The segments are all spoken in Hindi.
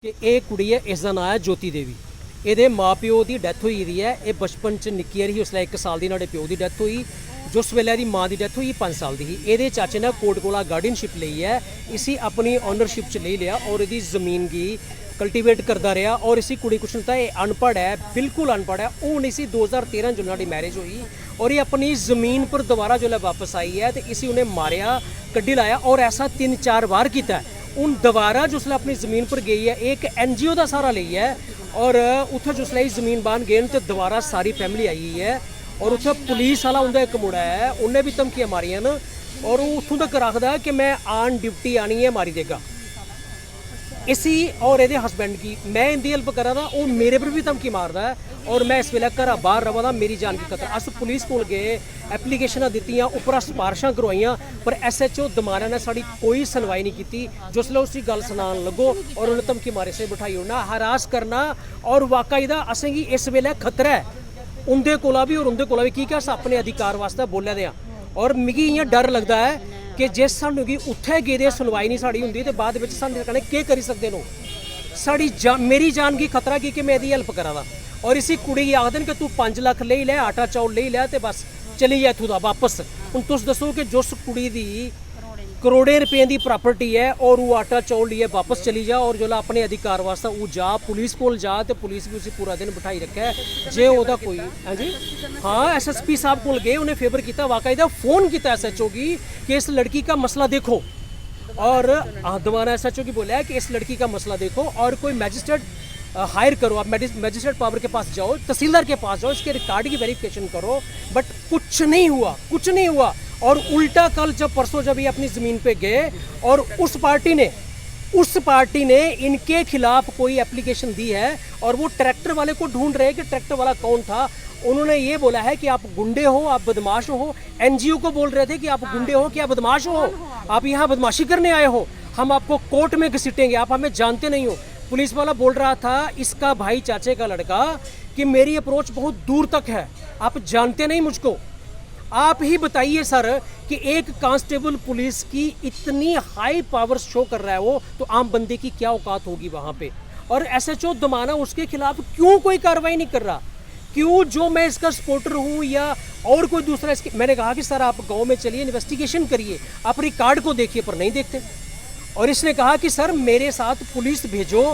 कि ਇਹ ਕੁੜੀ ਹੈ, ਇਸ ਦਾ ਨਾਂ ਹੈ ਜੋਤੀ ਦੇਵੀ। ਇਹਦੇ ਮਾਪਿਓ ਦੀ ਡੈਥ ਹੋਈ ਦੀ ਹੈ। ਇਹ ਬਚਪਨ ਚ ਨਿੱਕੀ ਰਹੀ, ਉਸ ਲਈ 1 ਸਾਲ ਦੀ ਨਾਲੇ ਪਿਓ ਦੀ ਡੈਥ ਹੋਈ। ਜਿਸ ਵੇਲੇ ਦੀ ਮਾਂ ਦੀ ਡੈਥ ਹੋਈ 5 ਸਾਲ ਦੀ ਸੀ। ਇਹਦੇ ਚਾਚੇ ਨੇ ਕੋਟਕੋਲਾ गार्डनशिप ਲਈ है, इसी अपनी ओनरशिप च ले लिया और ਇਹਦੀ ਜ਼ਮੀਨ की कल्टीवेट करता रहा। और इसी कुड़ी कुछ नहीं, ये अनपढ़ है, बिल्कुल अनपढ़ है। वो नहीं सी 2013 जो उन्होंने मैरिज हुई और ये अपनी ज़मीन पर दोबारा जो है वापस आई है, तो इसी उन्हें मारिया, कड्डी लाया और ऐसा 3-4 बार किया। उन दोबारा जिसले अपनी ज़मीन पर गई है, एक NGO का सहारा ली है और उत्थे जिसले ज़मीन बांध गए तो दोबारा सारी फैमिली आई हुई है। और उत्थे पुलिस वाला उनका एक मुड़ा है, उन्हें भी धमकियाँ मारियां न और उतों तक रखता कि मैं आन ड्यूटी आनी है, मारी देगा इसी। और ये हसबैंड की मैं इनकी हेल्प करा था, वो मेरे पर भी धमकी मारदा है और मैं इस वेले घर बाहर रहा था, मेरी जान की खतरा। अस पुलिस को गए, एप्लीकेशन दित्तियां, उपरा सिफारिशां करवाइयां, पर SHO दमारा ने साड़ी कोई सुनवाई नहीं की। जिसले उसकी गल सुनान लगो और उन्हें धमकी मारे से बिठाई होना, हरास करना और वाकई असें गी इस वेले खतरा है उनके कोला भी और उनके कोला भी। की अस अपने अधिकार वास्ते बोले दे और मिगी इयां डर लगता है कि जे सानू कि उत्थे गेदे सुनवाई नहीं साड़ी हुंदी ते बाद विच सानू कहने के करी सकदे नो। साड़ी मेरी जान की खतरा की मैं इहदी हेल्प करा दा और इसी कुड़ी की आखदे कि तू 5 लाख ले लै, आटा चौल ले लै ते बस चली जा इत्थों दा वापस। हुण तुस दसो कि जिस कुड़ी दी करोड़े रुपये की प्रॉपर्टी है और वो आटा चौल लिए वापस चली जा और जो अपने अधिकार वास्ते वो जा पुलिस को जा तो पुलिस भी उसे पूरा दिन बिठाई रखे है। जे ओदा कोई हाँ जी हाँ SSP साहब को गए, उन्हें फेवर किया, वाकईदा फ़ोन किया SHO की कि इस लड़की का मसला देखो। और दोबारा SHO की बोला है कि इस लड़की का मसला देखो और कोई मैजिस्ट्रेट हायर करो। आप मैजिस्ट्रेट पावर के पास जाओ, तहसीलदार के पास जाओ, इसके रिकॉर्ड की वेरिफिकेशन करो। बट कुछ नहीं हुआ, कुछ नहीं हुआ। और उल्टा कल जब परसों जब ये अपनी ज़मीन पे गए और उस पार्टी ने इनके खिलाफ कोई एप्लीकेशन दी है और वो ट्रैक्टर वाले को ढूंढ रहे हैं कि ट्रैक्टर वाला कौन था। उन्होंने ये बोला है कि आप गुंडे हो, आप बदमाश हो। NGO को बोल रहे थे कि आप गुंडे हो, कि आप बदमाश हो, आप यहाँ बदमाशी करने आए हो, हम आपको कोर्ट में घसीटेंगे, आप हमें जानते नहीं हो। पुलिस वाला बोल रहा था, इसका भाई चाचे का लड़का, कि मेरी अप्रोच बहुत दूर तक है, आप जानते नहीं मुझको। आप ही बताइए सर कि एक कांस्टेबल पुलिस की इतनी हाई पावर शो कर रहा है वो, तो आम बंदे की क्या औकात होगी वहाँ पे। और SHO दमाना उसके खिलाफ क्यों कोई कार्रवाई नहीं कर रहा? क्यों जो मैं इसका सपोर्टर हूँ या और कोई दूसरा इसके। मैंने कहा कि सर आप गांव में चलिए, इन्वेस्टिगेशन करिए, आप रिकॉर्ड को देखिए, पर नहीं देखते। और इसने कहा कि सर मेरे साथ पुलिस भेजो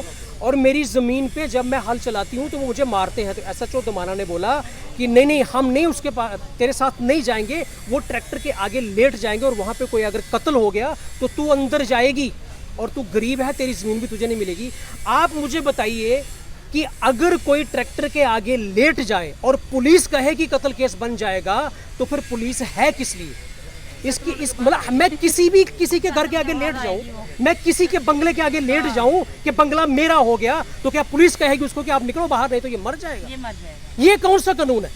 और मेरी ज़मीन पे जब मैं हल चलाती हूँ तो वो मुझे मारते हैं। तो SHO दमाना ने बोला कि नहीं नहीं, हम नहीं उसके पास तेरे साथ नहीं जाएंगे, वो ट्रैक्टर के आगे लेट जाएंगे और वहाँ पे कोई अगर कत्ल हो गया तो तू अंदर जाएगी और तू गरीब है, तेरी ज़मीन भी तुझे नहीं मिलेगी। आप मुझे बताइए कि अगर कोई ट्रैक्टर के आगे लेट जाए और पुलिस कहे कि कत्ल केस बन जाएगा, तो फिर पुलिस है किस लिए? मतलब मैं किसी के घर के आगे लेट जाऊं, मैं किसी के बंगले के आगे लेट जाऊं कि बंगला मेरा हो गया, तो क्या पुलिस कहेगी उसको कि आप निकलो बाहर, नहीं तो ये मर जाएगा? ये कौन सा कानून है?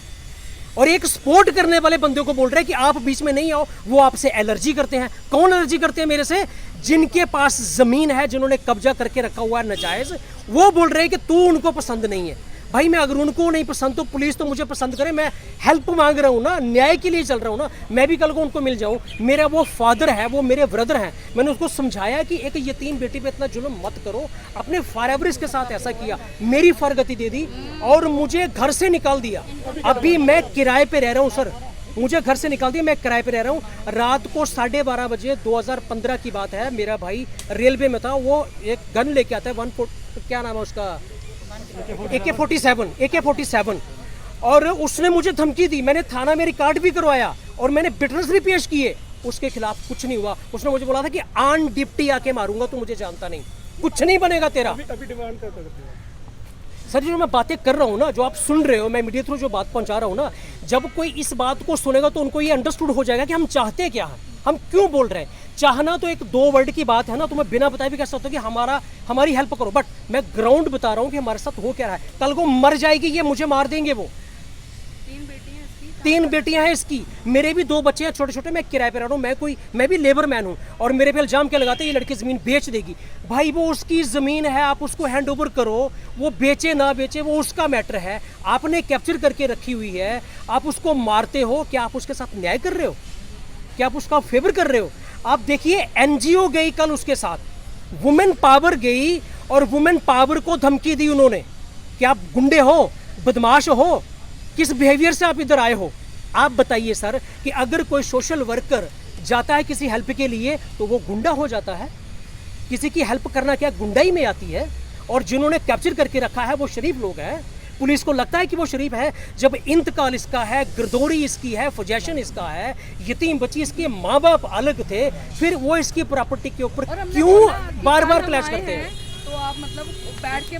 और एक सपोर्ट करने वाले बंदे को बोल रहे हैं कि आप बीच में नहीं आओ। वो आपसे एलर्जी करते हैं। कौन एलर्जी करते हैं मेरे से? जिनके पास ज़मीन है, जिन्होंने कब्जा करके रखा हुआ है नाजायज़, वो बोल रहे हैं कि तू उनको पसंद नहीं है। भाई मैं अगर उनको नहीं पसंद तो पुलिस तो मुझे पसंद करे। मैं हेल्प मांग रहा हूँ ना, न्याय के लिए चल रहा हूँ ना। मैं भी कल को उनको मिल जाऊँ, मेरा वो फादर है, वो मेरे ब्रदर हैं। मैंने उसको समझाया कि एक यतीम बेटी पे इतना जुल्म मत करो। अपने फारेवरिस के साथ ऐसा किया, मेरी फरगति दे दी और मुझे घर से निकाल दिया। अभी मैं किराए पे रह रहा हूँ सर, मुझे घर से निकाल दिया, मैं किराए पे रह रहा हूँ। रात को 12:30 बजे 2015 की बात है, मेरा भाई रेलवे में था, वो एक गन लेके आता है, क्या नाम है उसका, AK-47 और उसने मुझे धमकी दी। मैंने थाना में रिकॉर्ड भी करवाया और मैंने विटनेस भी पेश किए, उसके खिलाफ कुछ नहीं हुआ। उसने मुझे बोला था कि आन डिप्टी आके मारूंगा, तो मुझे जानता नहीं, कुछ नहीं बनेगा तेरा। अभी डिमांड करते सर, जो मैं बातें कर रहा हूँ ना, जो आप सुन रहे हो, मैं मीडिया थ्रू जो बात पहुँचा रहा हूँ ना, जब कोई इस बात को सुनेगा तो उनको ये अंडरस्टूड हो जाएगा कि हम चाहते क्या हैं, हम क्यों बोल रहे हैं। चाहना तो एक 2 वर्ड की बात है ना, तो मैं बिना बताए भी कह सकता हूँ कि हमारी हेल्प करो। बट मैं ग्राउंड बता रहा हूँ कि हमारे साथ हो क्या रहा है। कल को मर जाएगी ये, मुझे मार देंगे वो। 3 बेटियां हैं इसकी, मेरे भी 2 बच्चे हैं छोटे छोटे। मैं किराए पे रह रहा हूँ, मैं भी लेबर मैन हूँ और मेरे पे इल्जाम क्या लगाते हैं ये लड़की ज़मीन बेच देगी। भाई वो उसकी ज़मीन है, आप उसको हैंड ओवर करो, वो बेचे ना बेचे वो उसका मैटर है। आपने कैप्चर करके रखी हुई है, आप उसको मारते हो, क्या आप उसके साथ न्याय कर रहे हो? क्या आप उसका फेवर कर रहे हो? आप देखिए NGO गई कल उसके साथ, वुमेन पावर गई और वुमेन पावर को धमकी दी उन्होंने कि आप गुंडे हो, बदमाश हो, किस बिहेवियर से आप इधर आए हो। आप बताइए सर कि अगर कोई सोशल वर्कर जाता है किसी हेल्प के लिए तो वो गुंडा हो जाता है? किसी की हेल्प करना क्या गुंडाई में आती है? और जिन्होंने कैप्चर करके रखा है वो शरीफ लोग हैं। पुलिस को लगता है कि वो शरीफ है, जब इंतकाल इसका है, गिरदौरी इसकी है, फुजैशन इसका है, यतीम बच्ची इसके माँ बाप अलग थे, फिर वो इसकी प्रॉपर्टी के ऊपर क्यों बार बार क्लैश करते हैं? तो आप मतलब बैठ के